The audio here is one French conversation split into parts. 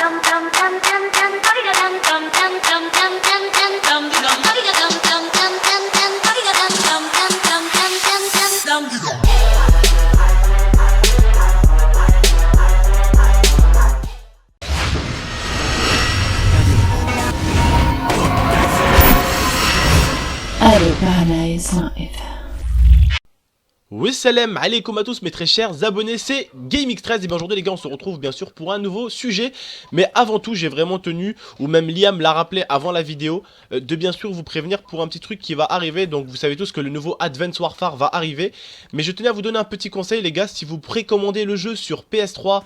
Allez, Paradise Live. Oui, salam alaikum à tous mes très chers abonnés, c'est GameX13 et bien aujourd'hui les gars on se retrouve bien sûr pour un nouveau sujet. Mais avant tout j'ai vraiment tenu, ou même Liam l'a rappelé avant la vidéo, de bien sûr vous prévenir pour un petit truc qui va arriver. Donc vous savez tous que le nouveau Advanced Warfare va arriver. Mais je tenais à vous donner un petit conseil les gars, si vous précommandez le jeu sur PS3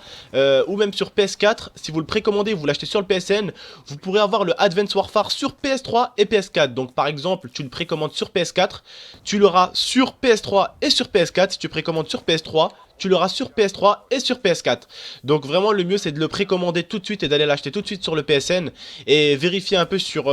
ou même sur PS4, si vous le précommandez, vous l'achetez sur le PSN, vous pourrez avoir le Advanced Warfare sur PS3 et PS4. Donc par exemple tu le précommandes sur PS4, tu l'auras sur PS3 et sur PS4, si tu précommandes sur PS3, tu l'auras sur PS3 et sur PS4. Donc vraiment le mieux c'est de le précommander tout de suite et d'aller l'acheter tout de suite sur le PSN. Et vérifier un peu sur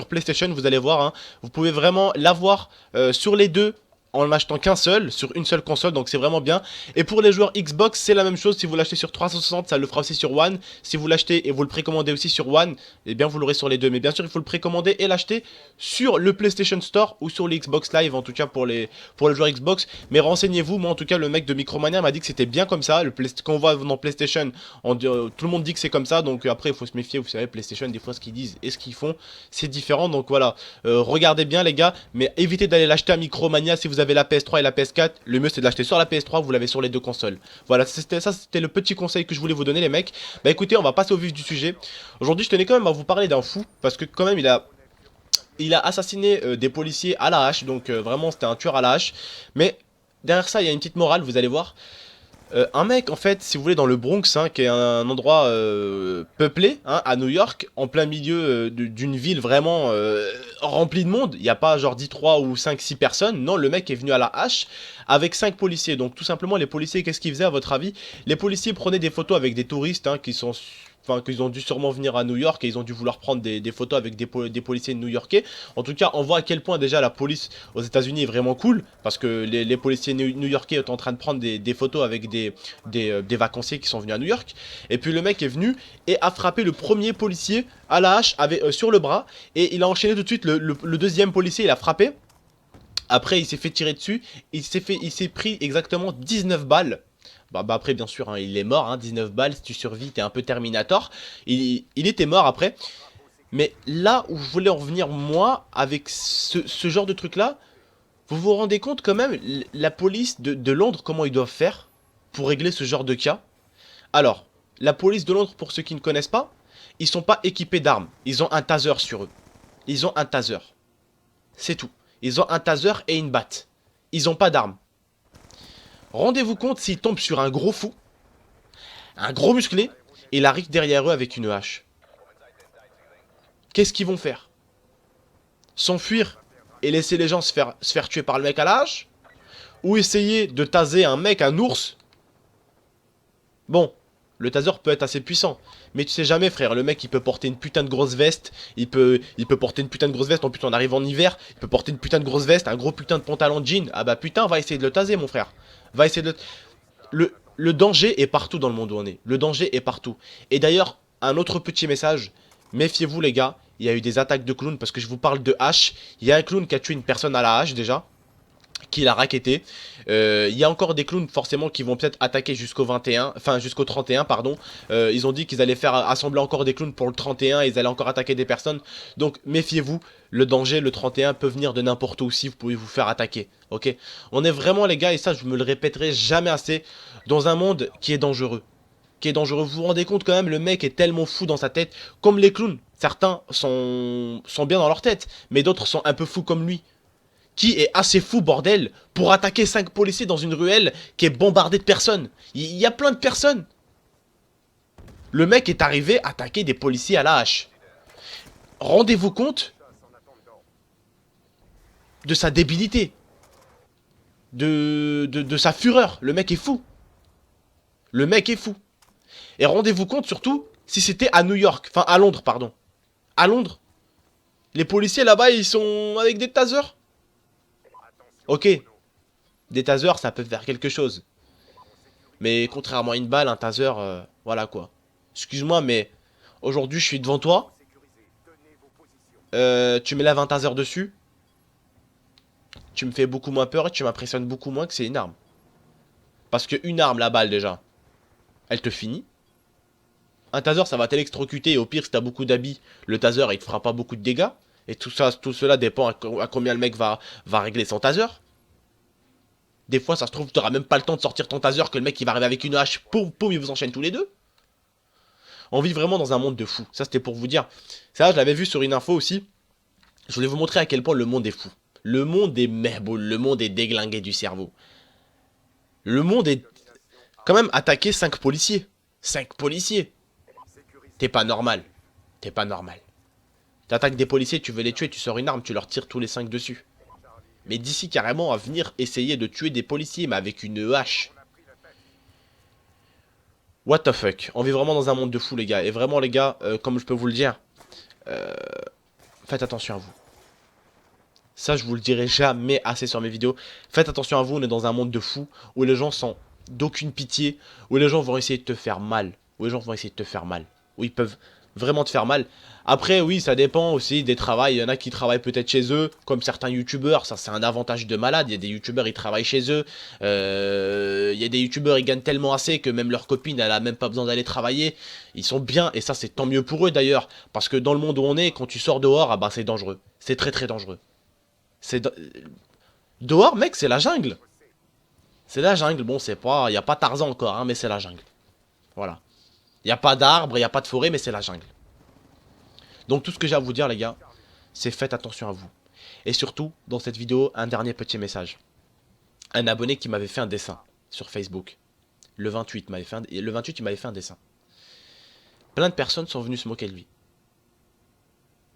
PlayStation, vous allez voir, hein, vous pouvez vraiment l'avoir sur les deux en n'achetant qu'un seul, sur une seule console, donc c'est vraiment bien. Et pour les joueurs Xbox, c'est la même chose, si vous l'achetez sur 360, ça le fera aussi sur One. Si vous l'achetez et vous le précommandez aussi sur One, eh bien vous l'aurez sur les deux. Mais bien sûr, il faut le précommander et l'acheter sur le PlayStation Store ou sur les Xbox Live, en tout cas pour les joueurs Xbox. Mais renseignez-vous, moi en tout cas, le mec de Micromania m'a dit que c'était bien comme ça. Quand on voit dans PlayStation, tout le monde dit que c'est comme ça, donc après il faut se méfier, vous savez, PlayStation, des fois ce qu'ils disent et ce qu'ils font, c'est différent. Donc voilà, regardez bien les gars, mais évitez d'aller l'acheter à Micromania si vous avez la PS3 et la PS4, le mieux c'est de l'acheter sur la PS3, vous l'avez sur les deux consoles. Voilà, c'était le petit conseil que je voulais vous donner les mecs. Bah écoutez, on va passer au vif du sujet. Aujourd'hui je tenais quand même à vous parler d'un fou, parce que quand même il a assassiné des policiers à la hache, donc vraiment c'était un tueur à la hache. Mais derrière ça il y a une petite morale, vous allez voir. Un mec en fait, si vous voulez, dans le Bronx, hein, qui est un endroit peuplé, hein, à New York, en plein milieu d'une ville vraiment remplie de monde. Il n'y a pas genre 10, 3 ou 5, 6 personnes. Non, le mec est venu à la hache avec 5 policiers. Donc tout simplement les policiers, qu'est-ce qu'ils faisaient à votre avis? Les policiers prenaient des photos avec des touristes, hein, qu'ils ont dû sûrement venir à New York et ils ont dû vouloir prendre des photos avec des policiers new-yorkais. En tout cas, on voit à quel point déjà la police aux États-Unis est vraiment cool, parce que les policiers new-yorkais sont en train de prendre des photos avec des vacanciers qui sont venus à New York. Et puis le mec est venu et a frappé le premier policier à la hache sur le bras, et il a enchaîné tout de suite le deuxième policier, il a frappé. Après il s'est fait tirer dessus, il s'est pris exactement 19 balles. Bah après bien sûr hein, il est mort, hein, 19 balles, si tu survis t'es un peu Terminator. Il était mort après. Mais là où je voulais en venir moi avec ce genre de truc là, vous vous rendez compte quand même la police de Londres comment ils doivent faire pour régler ce genre de cas? Alors la police de Londres, pour ceux qui ne connaissent pas, ils sont pas équipés d'armes, ils ont un taser sur eux. Ils ont un taser, c'est tout. Ils ont un taser et une batte. Ils ont pas d'armes. Rendez-vous compte s'ils tombent sur un gros fou, un gros musclé, et il arrive derrière eux avec une hache. Qu'est-ce qu'ils vont faire? S'enfuir et laisser les gens se faire tuer par le mec à la hache? Ou essayer de taser un mec, un ours? Bon, le taser peut être assez puissant, mais tu sais jamais frère, le mec il peut porter une putain de grosse veste, il peut porter une putain de grosse veste, en plus on arrive en hiver, il peut porter une putain de grosse veste, un gros putain de pantalon de jean, ah bah putain va essayer de le taser mon frère, va essayer de le danger est partout dans le monde où on est, le danger est partout. Et d'ailleurs, un autre petit message, méfiez-vous les gars, il y a eu des attaques de clowns, parce que je vous parle de hache, il y a un clown qui a tué une personne à la hache déjà, qui l'a racketté. Il y a encore des clowns forcément qui vont peut-être attaquer jusqu'au 21, enfin jusqu'au 31 pardon. Ils ont dit qu'ils allaient faire assembler encore des clowns pour le 31, ils allaient encore attaquer des personnes. Donc méfiez-vous, le danger, le 31 peut venir de n'importe où aussi, vous pouvez vous faire attaquer. Ok, on est vraiment les gars, et ça je me le répéterai jamais assez, dans un monde qui est dangereux. Vous vous rendez compte quand même, le mec est tellement fou dans sa tête, comme les clowns. Certains sont bien dans leur tête, mais d'autres sont un peu fous comme lui. Qui est assez fou, bordel, pour attaquer 5 policiers dans une ruelle qui est bombardée de personnes? Il y a plein de personnes. Le mec est arrivé à attaquer des policiers à la hache. Rendez-vous compte de sa débilité. De sa fureur. Le mec est fou. Le mec est fou. Et rendez-vous compte surtout si c'était à New York, enfin à Londres, pardon. À Londres, les policiers là-bas, ils sont avec des tasers. Ok, des tasers, ça peut faire quelque chose. Mais contrairement à une balle, un taser, voilà quoi. Excuse-moi, mais Aujourd'hui, je suis devant toi. Tu me lèves un taser dessus. Tu me fais beaucoup moins peur et tu m'impressionnes beaucoup moins que c'est une arme. Parce qu'une arme, la balle déjà, elle te finit. Un taser, ça va t'électrocuter et au pire, si t'as beaucoup d'habits, le taser, il te fera pas beaucoup de dégâts. Et tout ça, tout cela dépend à combien le mec va régler son taser. Des fois, ça se trouve, t'auras même pas le temps de sortir ton taser que le mec il va arriver avec une hache, poum, poum, il vous enchaîne tous les deux. On vit vraiment dans un monde de fous. Ça, c'était pour vous dire. Ça, je l'avais vu sur une info aussi. Je voulais vous montrer à quel point le monde est fou. Le monde est merboule, le monde est déglingué du cerveau. Le monde est quand même attaqué 5 policiers. 5 policiers. T'es pas normal. T'es pas normal. T'attaques des policiers, tu veux les tuer, tu sors une arme, tu leur tires tous les 5 dessus. Mais d'ici carrément à venir essayer de tuer des policiers, mais avec une hache. What the fuck. On vit vraiment dans un monde de fou, les gars. Et vraiment, les gars, comme je peux vous le dire, faites attention à vous. Ça, je vous le dirai jamais assez sur mes vidéos. Faites attention à vous, on est dans un monde de fou, où les gens sont d'aucune pitié, où les gens vont essayer de te faire mal. Où les gens vont essayer de te faire mal. Où ils peuvent vraiment te faire mal. Après, oui, ça dépend aussi des travails. Il y en a qui travaillent peut-être chez eux, comme certains youtubeurs. Ça, c'est un avantage de malade. Il y a des youtubeurs, ils travaillent chez eux. Il y a des youtubeurs, ils gagnent tellement assez que même leur copine, elle a même pas besoin d'aller travailler. Ils sont bien, et ça, c'est tant mieux pour eux d'ailleurs. Parce que dans le monde où on est, quand tu sors dehors, ah bah, c'est dangereux. C'est très très dangereux. Dehors, mec, c'est la jungle. C'est la jungle. Bon, c'est pas... Il n'y a pas Tarzan encore, hein, mais c'est la jungle. Voilà. Il n'y a pas d'arbres, il n'y a pas de forêt, mais c'est la jungle. Donc tout ce que j'ai à vous dire, les gars, c'est faites attention à vous. Et surtout, dans cette vidéo, un dernier petit message. Un abonné qui m'avait fait un dessin sur Facebook. Le 28, il m'avait fait un dessin. Plein de personnes sont venues se moquer de lui.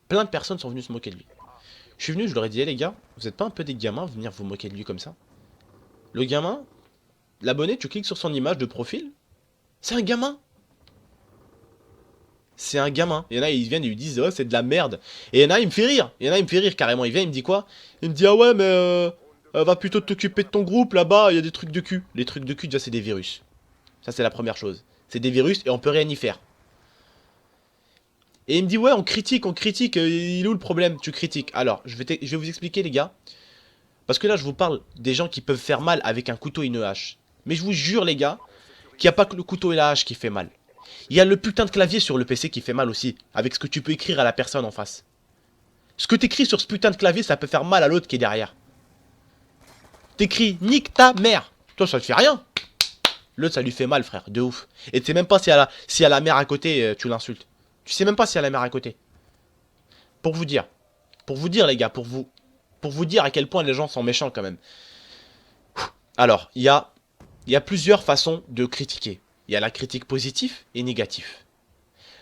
Plein de personnes sont venues se moquer de lui. Je suis venu, je leur ai dit, hey, les gars, vous êtes pas un peu des gamins, venir vous moquer de lui comme ça? Le gamin, l'abonné, tu cliques sur son image de profil, c'est un gamin. C'est un gamin. Il y en a, ils viennent et ils disent, oh, c'est de la merde. Et il y en a, il me fait rire. Il y en a, il me fait rire carrément. Il vient, il me dit quoi? Il me dit, ah ouais, mais va plutôt t'occuper de ton groupe, là-bas, il y a des trucs de cul. Les trucs de cul, déjà, c'est des virus. Ça, c'est la première chose. C'est des virus et on peut rien y faire. Et il me dit, ouais, on critique, il est où le problème? Tu critiques. Alors, je vais vous expliquer, les gars. Parce que là, je vous parle des gens qui peuvent faire mal avec un couteau et une hache. Mais je vous jure, les gars, qu'il n'y a pas que le couteau et la hache qui fait mal. Il y a le putain de clavier sur le PC qui fait mal aussi, avec ce que tu peux écrire à la personne en face. Ce que t'écris sur ce putain de clavier, ça peut faire mal à l'autre qui est derrière. T'écris, nique ta mère. Toi, ça te fait rien. L'autre, ça lui fait mal, frère, de ouf. Et tu sais même pas si à la mère à côté, tu l'insultes. Tu sais même pas si à la mère à côté. Pour vous dire, les gars, pour vous dire à quel point les gens sont méchants quand même. Alors, il y a plusieurs façons de critiquer. Il y a la critique positive et négative.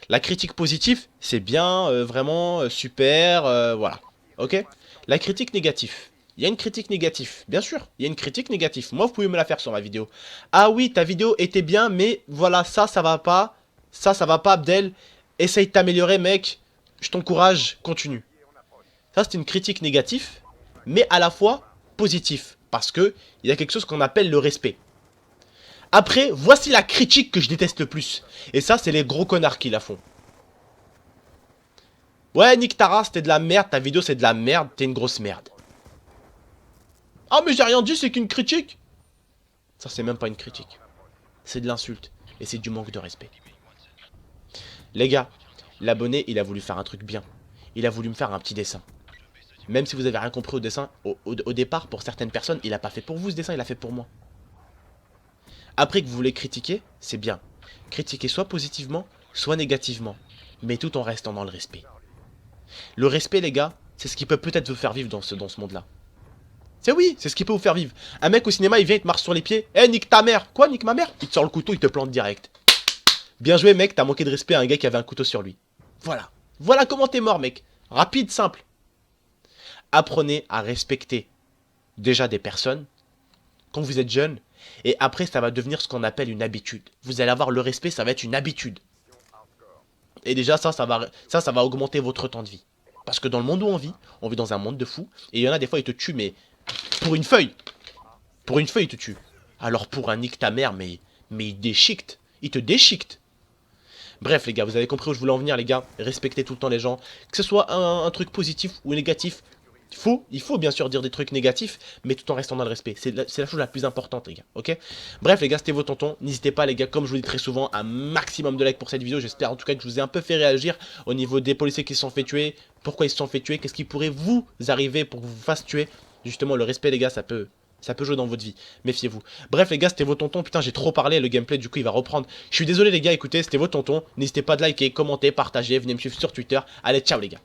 La critique positive, c'est bien, vraiment, super, voilà. Ok? La critique négative. Il y a une critique négative, bien sûr, il y a une critique négative. Moi, vous pouvez me la faire sur ma vidéo. Ah oui, ta vidéo était bien, mais voilà, ça va pas. Ça va pas, Abdel. Essaye de t'améliorer, mec. Je t'encourage, continue. Ça, c'est une critique négative, mais à la fois positive. Parce que il y a quelque chose qu'on appelle le respect. Après, voici la critique que je déteste le plus. Et ça, c'est les gros connards qui la font. Ouais, Nick Tara, c'était de la merde, ta vidéo c'est de la merde, t'es une grosse merde. Ah mais j'ai rien dit, c'est qu'une critique. Ça c'est même pas une critique. C'est de l'insulte. Et c'est du manque de respect. Les gars, l'abonné, il a voulu faire un truc bien. Il a voulu me faire un petit dessin. Même si vous avez rien compris au dessin, au départ, pour certaines personnes, il a pas fait pour vous ce dessin, il a fait pour moi. Après que vous voulez critiquer, c'est bien. Critiquer soit positivement, soit négativement. Mais tout en restant dans le respect. Le respect, les gars, c'est ce qui peut peut-être vous faire vivre dans ce monde-là. C'est ce qui peut vous faire vivre. Un mec au cinéma, il vient, il te marche sur les pieds. Eh, nique ta mère. Quoi, nique ma mère? Il te sort le couteau, il te plante direct. Bien joué, mec, t'as manqué de respect à un gars qui avait un couteau sur lui. Voilà. Voilà comment t'es mort, mec. Rapide, simple. Apprenez à respecter déjà des personnes quand vous êtes jeune. Et après, ça va devenir ce qu'on appelle une habitude. Vous allez avoir le respect, ça va être une habitude. Et déjà, ça va augmenter votre temps de vie. Parce que dans le monde où on vit dans un monde de fous. Et il y en a des fois, ils te tuent, mais pour une feuille. Pour une feuille, ils te tuent. Alors pour un nique ta mère, mais il déchiquette. Il te déchiquette. Bref les gars, vous avez compris où je voulais en venir les gars. Respectez tout le temps les gens, que ce soit un truc positif ou négatif. Il faut bien sûr dire des trucs négatifs, mais tout en restant dans le respect. C'est la chose la plus importante les gars, ok? Bref les gars, c'était vos tontons. N'hésitez pas les gars, comme je vous dis très souvent, un maximum de likes pour cette vidéo. J'espère en tout cas que je vous ai un peu fait réagir au niveau des policiers qui se sont fait tuer. Pourquoi ils se sont fait tuer? Qu'est-ce qui pourrait vous arriver pour que vous fasse tuer? Justement, le respect les gars, ça peut jouer dans votre vie, méfiez-vous. Bref les gars, c'était vos tontons, putain j'ai trop parlé, le gameplay du coup il va reprendre. Je suis désolé les gars, écoutez, c'était vos tontons. N'hésitez pas de liker, commenter, partager, venez me suivre sur Twitter. Allez, ciao les gars.